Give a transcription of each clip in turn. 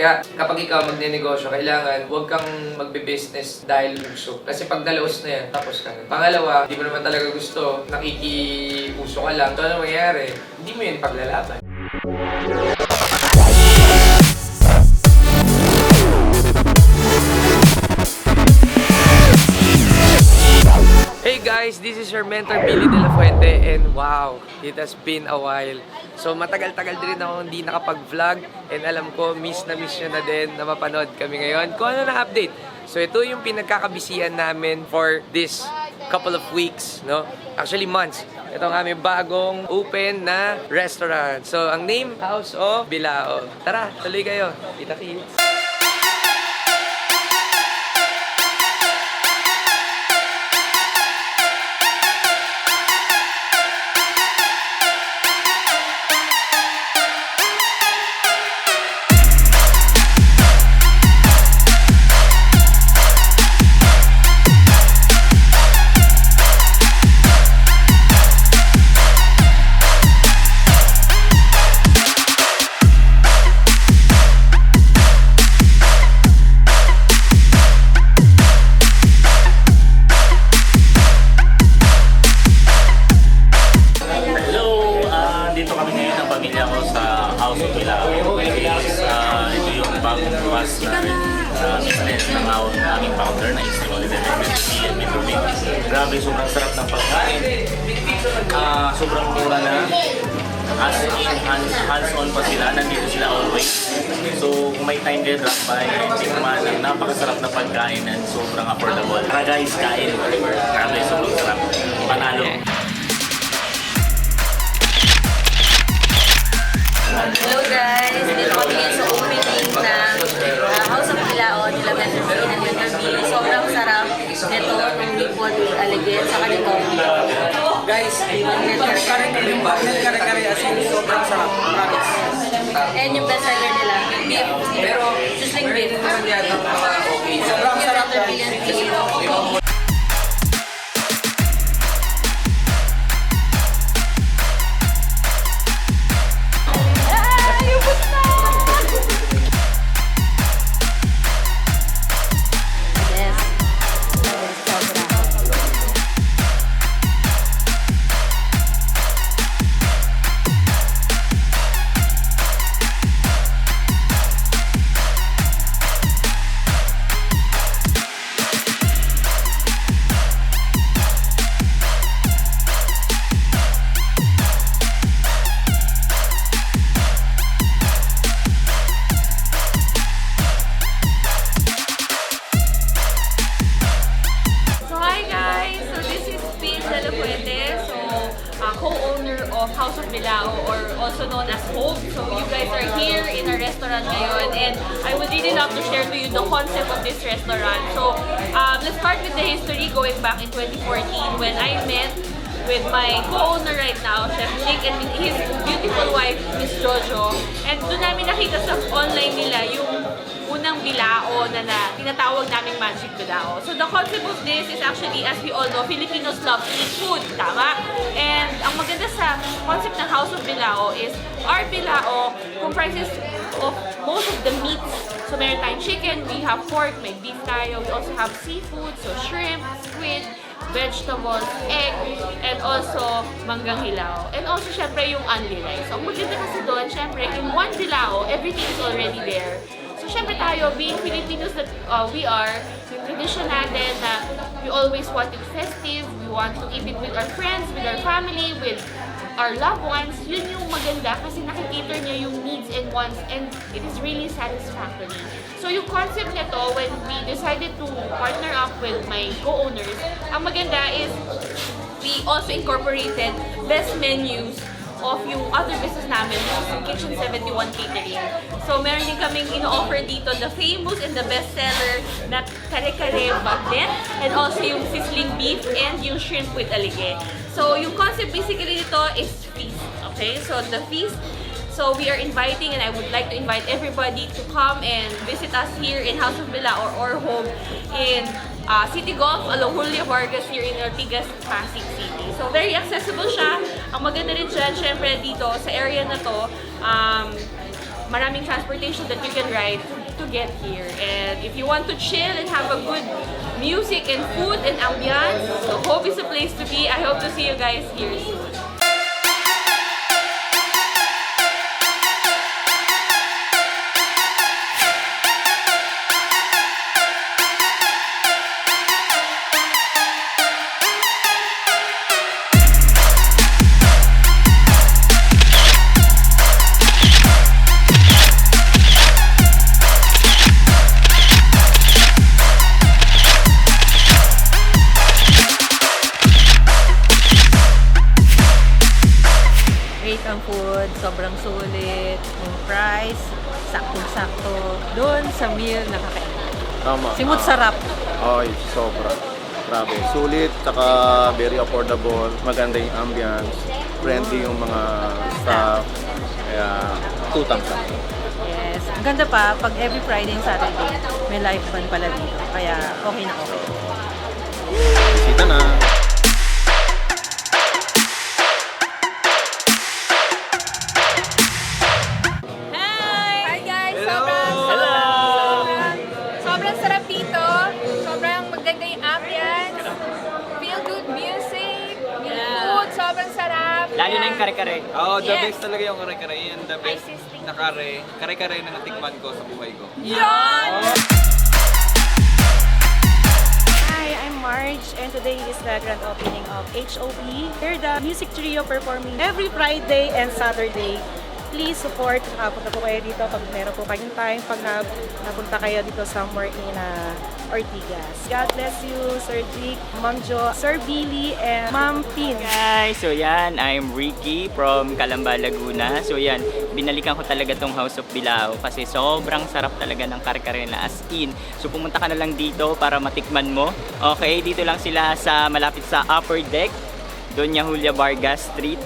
Kaya kapag ikaw magne-negosyo, kailangan huwag kang magbe-business dahil uso. Kasi pag nalaos na yan, tapos ka na. Pangalawa, hindi mo naman talaga gusto, nakikiuso ka lang. So ano mangyayari? Hindi mo yun paglalaban. Hey guys, this is your mentor Billy de la Fuente and wow, it has been a while. So matagal-tagal din ako hindi nakapag-vlog and alam ko miss na din na mapanood kami ngayon kung ano na update. So ito yung pinagkakabisihan namin for this couple of weeks, no? Actually months. Ito ang aming bagong open na restaurant. So ang name, House of Bilao. Tara, tuloy kayo. Kita-kits. Bukas namin sa business ng aming founder na is grabe, sobrang sarap ng pagkain. Sobrang mura na. As in, hands-on pa sila. Nandito sila always. So, kung may time din, drop by. Tikman ng napakasarap na pagkain at sobrang affordable. Tara guys, kain. Grabe, sobrang sarap. Panalo. Hello guys! Dito kami ngayon sa opening ng House of Bilao nila Mentor B and Mentor B. Sobrang sarap nito ng meatball with aligid sa kanito. Guys, kare-kare as in sobrang sarap. Promise. And yung best seller nila, beef. Pero, Sizzling beef. naman yata okay. Sobrang sarap Mentor B and B. Co-owner of House of Bilao, or also known as HOB. So you guys are here in a restaurant ngayon, and I would really love to share to you the concept of this restaurant. So let's start with the history going back in 2014 when I met with my co-owner right now, Chef Jhic, and his beautiful wife, Miss Jojo. And doon namin nakita sa online nila yung unang bilao na tinatawag naming Magic Bilao. So the concept of this is actually, as we all know, Filipinos love to eat food, tama? And ang maganda sa concept ng House of Bilao is our bilao comprises of most of the meats. So meron tayong chicken, we have pork, may beef tayo, we also have seafood, so shrimp, squid, vegetables, egg, and also manggang hilaw. And also, syempre, yung only rice. So, ang maganda kasi doon, syempre, in one bilao, everything is already there. So, syempre tayo, being Filipinos that we are, yung tradition natin na we always want it festive, we want to eat it with our friends, with our family, with our loved ones. Yun yung maganda kasi nakikater niya yung needs and wants, and it is really satisfactory. So yung concept nito, when we decided to partner up with my co-owners, ang maganda is we also incorporated best menus of yung other business namin, yung kitchen71 catering. So meron din kaming ino-offer dito the famous and the best seller na kare-kare bagnet, and also yung sizzling beef and yung shrimp with alige. So yung concept basically nito is feast. Okay, so the feast, so we are inviting, and I would like to invite everybody to come and visit us here in House of Bilao or HOB in City Golf, along Julio Vargas here in Ortigas, Pasig City. So very accessible siya. Ang maganda rin dyan, syempre dito sa area na to, maraming transportation that you can ride to get here. And if you want to chill and have a good music and food and ambiance, so HOB is a place to be. I hope to see you guys here soon. Ang food, sobrang sulit, yung price, saktong-sakto. Doon sa meal, nakakain. Tama. Simut sarap. Ay, sobra. Grabe. Sulit, tsaka very affordable. Maganda yung ambience. Friendly yung mga staff. Kaya, 2 thumbs up. Yes. Ang ganda pa, pag every Friday and Saturday, may live band pala dito. Kaya okay na okay. Bisita na. Sobrang sarap dito. Sobrang maganda yung ambience. Feel good music. Yung food, sobrang sarap. Lalo na yung kare-kare. Oo, the Yes. best talaga yung kare-kare. Yan, the best na kare. Kare-kare na natikman ko sa buhay ko. Yan! Hi, I'm Marge and today is the grand opening of HOB. We're the music trio performing every Friday and Saturday. Please support. Punta po kayo dito pag meron po kayong time. Pag napunta kayo dito somewhere in Ortigas. God bless you, Sir Jhic, Ma'am Jo, Sir Billy, and Ma'am Pin. Guys, so yan, I'm Ricky from Calamba, Laguna. So yan, binalikan ko talaga tong House of Bilao kasi sobrang sarap talaga ng kare-kare na as in. So pumunta ka na lang dito para matikman mo. Okay, dito lang sila sa malapit sa Upper Deck, Doña Julia Vargas Street.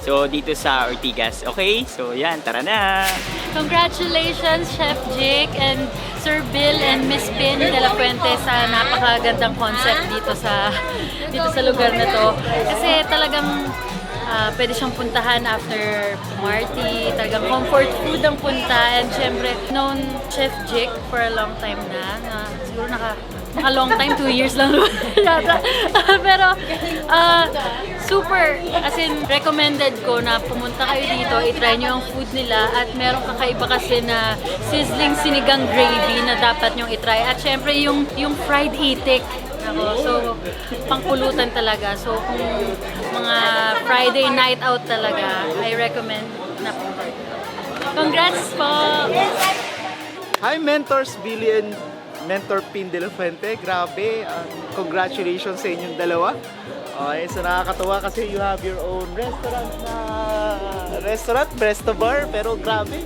So dito sa Ortigas. Okay? So yan, tara na! Congratulations, Chef Jhic and Sir Bill and Miss Pin de la Fuente sa napakagandang concept dito sa lugar na to. Kasi talagang pwede siyang puntahan after party, talagang comfort food ang punta. And syempre, known Chef Jhic for a long time na siguro naka long time, 2 years lang yata. Pero super, as in recommended ko na pumunta kayo dito, itry nyo ang food nila at meron kakaiba kasi na sizzling sinigang gravy na dapat nyong itry. At syempre yung fried itik. So, pangpulutan talaga. So, kung mga Friday night out talaga, I recommend na pumunta. Congrats po! Hi, mentors Billy and Mentor Pin de la Fuente. Grabe, congratulations sa inyong dalawa. Okay, so nakakatuwa kasi you have your own restaurant, resto bar, pero grabe.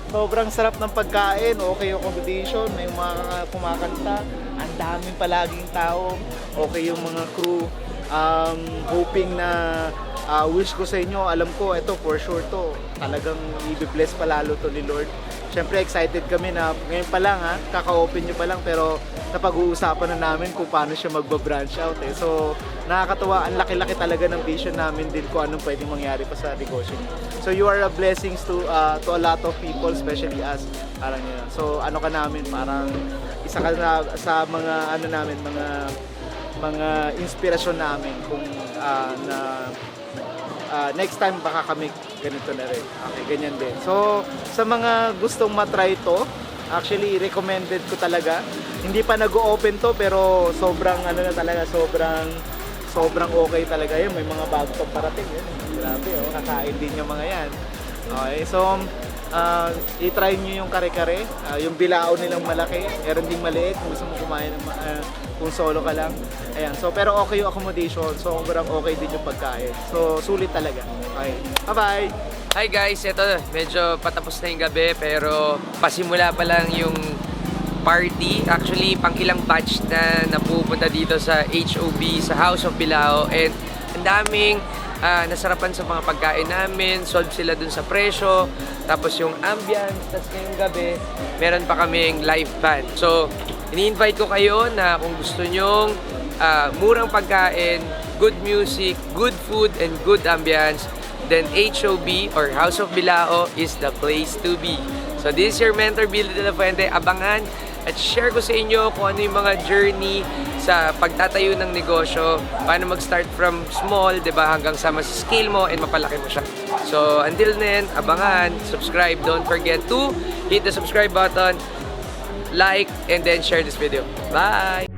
Sobrang sarap ng pagkain, okay yung accommodation, may mga kumakanta, ang daming palaging tao, okay yung mga crew. Hoping na wish ko sa inyo, alam ko ito for sure to, talagang i-bless palalo to ni Lord. Siyempre excited kami na ngayon pa lang kaka-open nyo pa lang, pero napag-uusapan na namin kung paano siya magba-branch out eh. So nakakatuwa, ang laki-laki talaga ng vision namin din kung anong pwedeng mangyari pa sa negosyo niyo. So you are a blessings to a lot of people, especially us. Parang yun. So ano ka namin, parang isa ka na sa mga namin, mga inspirasyon namin kung next time baka kami ganito na rin. Okay, ganyan din. So, sa mga gustong matry to, actually recommended ko talaga. Hindi pa nag-o-open to pero sobrang na talaga, sobrang okay talaga yun. May mga bago pang parating yun. Grabe, kakain din yung mga yan. Okay, so i-try nyo yung kare-kare, yung bilao nilang malaki, meron ding maliit kung gusto mo kumain kung solo ka lang. Ayan, so pero okay yung accommodation, so sobrang okay din yung pagkain. So sulit talaga. Okay. Bye-bye. Hi guys, ito medyo patapos na yung gabi pero pasimula pa lang yung party. Actually, pang ilang batch na napupunta dito sa HOB, sa House of Bilao, and ang daming nasarapan sa mga pagkain namin, solve sila dun sa presyo, tapos yung ambience, tapos ngayong gabi, meron pa kaming live band. So, ini-invite ko kayo na kung gusto nyong murang pagkain, good music, good food, and good ambience, then HOB or House of Bilao is the place to be. So this is your mentor, Billy de la Fuente. Abangan at share ko sa inyo kung ano yung mga journey sa pagtatayo ng negosyo, paano mag-start from small, diba, hanggang sa mas scale mo and mapalaki mo siya. So until then, abangan, subscribe. Don't forget to hit the subscribe button, like, and then share this video. Bye!